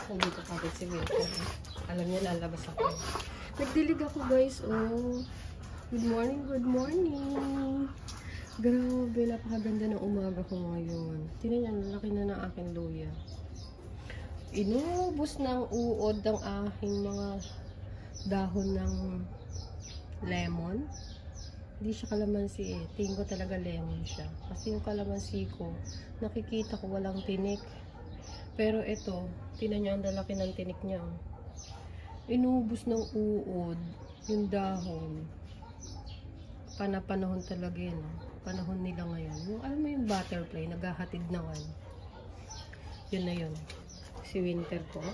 Nandito kapit si Winter. Alam niya, lalabas ako. Nagdilig ako, guys. Oh. Good morning, good morning. Grabe, napakaganda ng umaga ko ngayon. Tingnan niyo, laki na ng aking luya. Inubos ng uod ng aking mga dahon ng lemon. Hindi siya kalamansi eh. Tingin ko talaga lemon siya. Kasi yung kalamansi ko, nakikita ko walang tinik. Pero ito, tingnan niyo ang lalaki ng tinik niya. Inubos ng uod yung dahon. Panahon talaga yun. Panahon nila ngayon. Yung, alam mo yung butterfly, naghahatid ng ano. Yun na yun. Si Winter ko.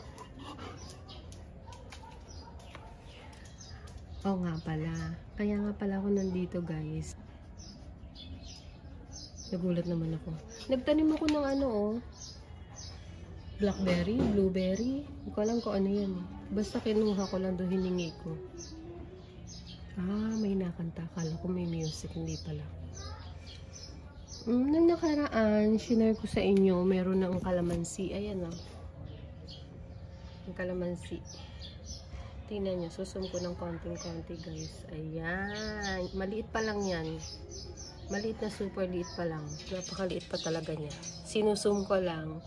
Oo nga pala. Kaya nga pala ako nandito, guys. Nagulat naman ako. Nagtanim ako ng ano, oh. Blackberry, blueberry. Hindi ko alam kung ano yan. Basta kinuha ko lang doon, hiningi ko. Ah, may nakanta. Akala ko may music. Hindi pala. Nang nakaraan, shinare ko sa inyo, meron ng kalamansi. Ayan ah. Yung kalamansi. Tingnan nyo, susum ko ng konting-konti guys. Ayan. Maliit pa lang yan. Maliit na super liit pa lang. Napakaliit pa talaga niya. Sinusum ko lang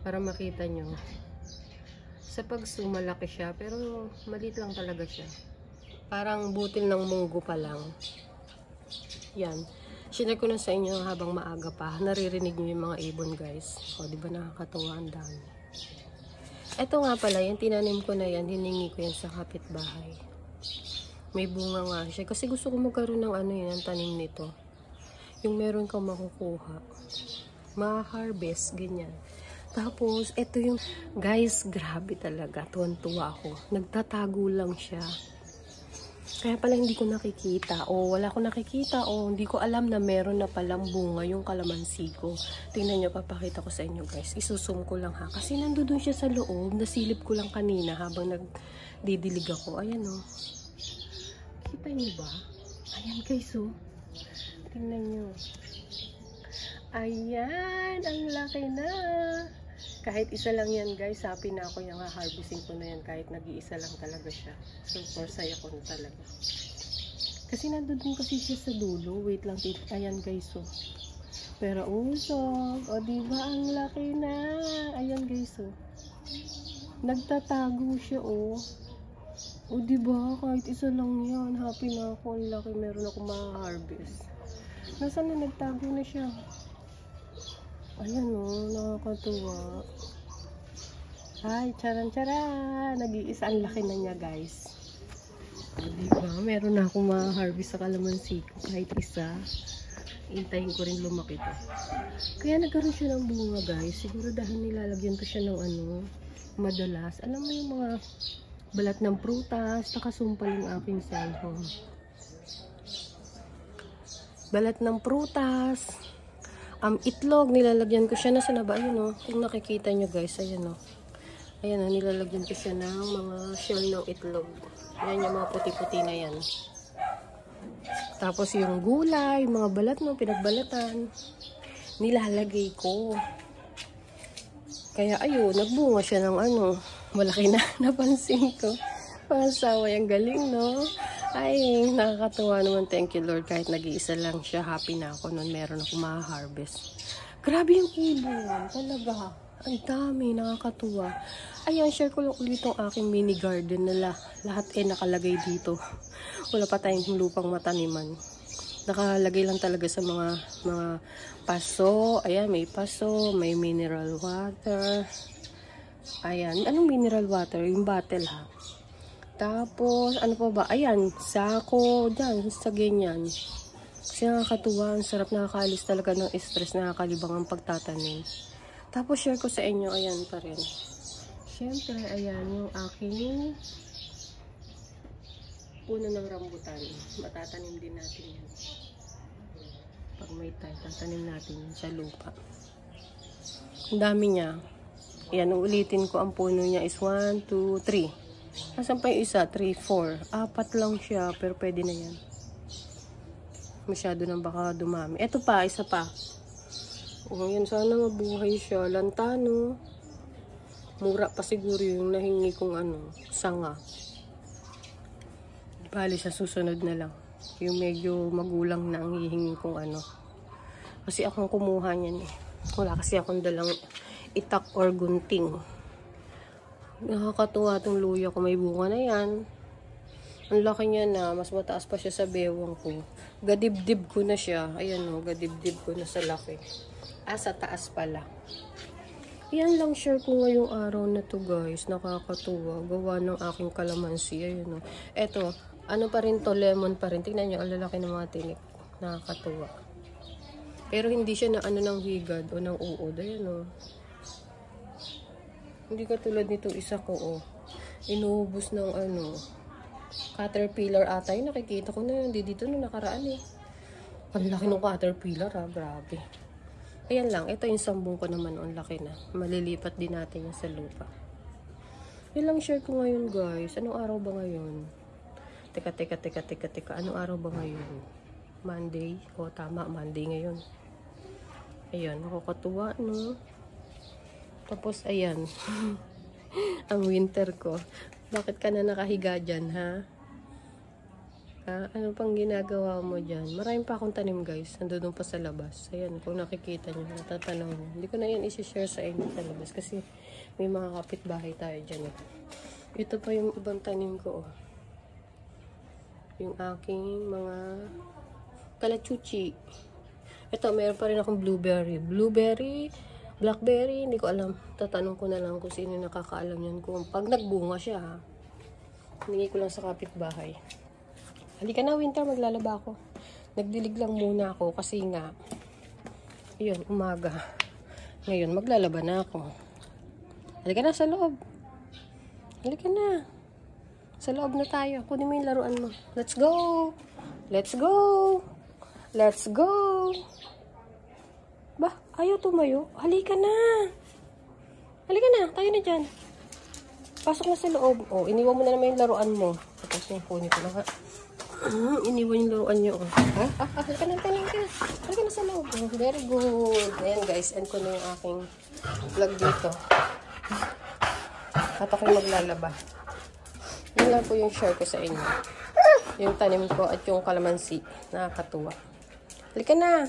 para makita nyo. Sa pag-zoom, malaki siya. Pero maliit lang talaga siya. Parang butil ng munggo pa lang. Yan. Shinare ko na sa inyo habang maaga pa. Naririnig nyo yung mga ibon guys. O, diba nakakatuwa ang dami. Ito nga pala, yung tinanim ko na yan, hiningi ko yan sa kapitbahay. May bunga nga siya. Kasi gusto ko magkaroon ng ano yan, tanim nito. Yung meron kang makukuha. Ma-harvest, ganyan. Tapos, ito yung, guys, grabe talaga. Tuwan-tuwa ako. Nagtatago lang siya. Kaya pala hindi ko nakikita. O wala ko nakikita. O hindi ko alam na meron na palang bunga yung kalamansi ko. Tingnan nyo, papakita ko sa inyo guys. Isusum ko lang ha. Kasi nandoon siya sa loob. Nasilip ko lang kanina habang nagdidilig ako. Ayan o. Kita nyo ba? Ayan guys o. Tingnan nyo. Ayan. Ang laki na. Kahit isa lang yan guys, happy na ako yung harvesting ko na yan kahit nag-iisa lang talaga siya. Super saya ko na talaga. Kasi nandun kasi siya sa dulo. Wait lang, ayan guys oh. Pero usok, o diba ang laki na. Ayan guys oh. Nagtatago siya oh. O diba kahit isa lang yan, happy na ako. Ang laki, meron ako ma-harvest. Nasaan na nagtago na siya? Ayan o, nakakatuwa. Ay, charan-charan. Nag-iisa, ang laki na niya guys. Diba? Meron na akong ma-harvest sa kalamansi ko. Kahit isa. Hintayin ko rin lumaki to. Kaya nagkaroon siya ng bunga guys. Siguro dahil nilalagyan ko siya ng ano, madalas. Alam mo yung mga balat ng prutas. Nakasumpal yung aking cellphone. Balat ng prutas. Itlog, nilalagyan ko siya na sa naba. Ayun o, kung nakikita nyo guys, ayan o. Ayan o, nilalagyan ko siya ng mga shell ng itlog. Ayan yung mga puti-puti na yan. Tapos yung gulay, mga balat mo, pinagbalatan. Nilalagay ko. Kaya ayun, nagbunga siya ng ano. Malaki na, napansin ko. Pasaway, ang galing no? Ay, nakakatuwa naman. Thank you Lord. Kahit nag-iisa lang siya, happy na ako nun. Meron ako ma-harvest. Grabe yung ibon. Talaga. Ang dami. Nakakatuwa. Ayan, share ko lang ulit itong aking mini garden na lahat nakalagay dito. Wala pa tayong lupang mataniman. Nakalagay lang talaga sa mga paso. Ayan, may paso. May mineral water. Ayan. Anong mineral water? Yung bottle ha. Tapos, ano pa ba? Ayan, sako, dyan, sa ganyan. Kasi nakakatuwa, ang sarap, nakakaalis talaga ng stress, nakakalibang ang pagtatanim. Tapos, share ko sa inyo, ayan pa rin. Siyempre, ayan, yung aking puno ng rambutan. Matatanim din natin yan. Pag may time, tatanim natin yan sa lupa. Ang dami niya. Ayan, ulitin ko, ang puno niya is 1, 2, 3. Asan pa yung isa? 3, 4. 4 lang siya, pero pwede na yan. Masyado nang baka dumami. Ito pa, isa pa. O, yan, sana mabuhay siya. Lantano. Mura pa siguro yung nahingi kong ano, sanga. Bali sa susunod na lang. Yung medyo magulang na ang hihingi kong ano. Kasi akong kumuha niyan eh. Wala kasi akong dalang itak or gunting. Nakakatuwa tong luya ko. May bunga na yan. Ang laki niya na. Mas mataas pa siya sa bewang ko. Gadibdib ko na siya. Ayan o, gadibdib ko na sa laki. Sa taas pala. Yan lang share ko ngayong araw na to guys. Nakakatuwa. Gawa ng aking kalamansi. Ayun o. Eto, ano pa rin to? Lemon pa rin. Tingnan nyo, ang lalaki ng mga tinik. Nakakatuwa. Pero hindi siya na ano ng higad o ng uod. Ayun o. Hindi katulad nito isa ko o. Inuubos ng ano. Caterpillar ata. Yung nakikita ko na hindi dito na nakaraan eh. Ang laki ng caterpillar ha. Grabe. Ayan lang, ito yung sambong ko naman, ang laki na. Malilipat din natin yan sa lupa. Yan lang share ko ngayon guys. Anong araw ba ngayon? Teka. Anong araw ba ngayon? Monday? O tama, Monday ngayon. Ayan, nakakatuwa no? Tapos ayan. Ang winter ko. Bakit ka na nakahiga dyan ha? Ano pang ginagawa mo dyan? Marami pa akong tanim guys. Nandun pa sa labas. Ayan, kung nakikita nyo, natatanaw nyo. Hindi ko na yan isi-share sa inyo sa labas kasi may mga kapitbahay tayo dyan. Ito pa yung ibang tanim ko. Oh. Yung aking mga kalachuchi. Ito, meron pa rin akong blueberry. Blueberry, blackberry, hindi ko alam. Tatanong ko na lang kung sino nakakaalam yan. Kung pag nagbunga siya ha. Hiningi ko lang sa kapitbahay. Halika na winter, maglalaba ako. Nagdilig lang muna ako kasi nga, yun, umaga. Ngayon, maglalaba na ako. Halika na sa loob. Halika na. Sa loob na tayo. Kunin mo yung laruan mo. Let's go! Let's go! Let's go! Bah, ayaw tumayo. Halika na! Halika na, tayo na dyan. Pasok na sa loob. Oh, iniwan mo na naman yung laruan mo. Tapos yung kunin ko lang ha. Iniwan yung laruan nyo. Halika na. Halika na sa loob. Very good. Ayan guys, end ko na yung aking vlog dito. At ako'y maglalaba. Yun lang po yung share ko sa inyo. Yung tanim ko at yung kalamansi. Nakakatuwa. Halika na.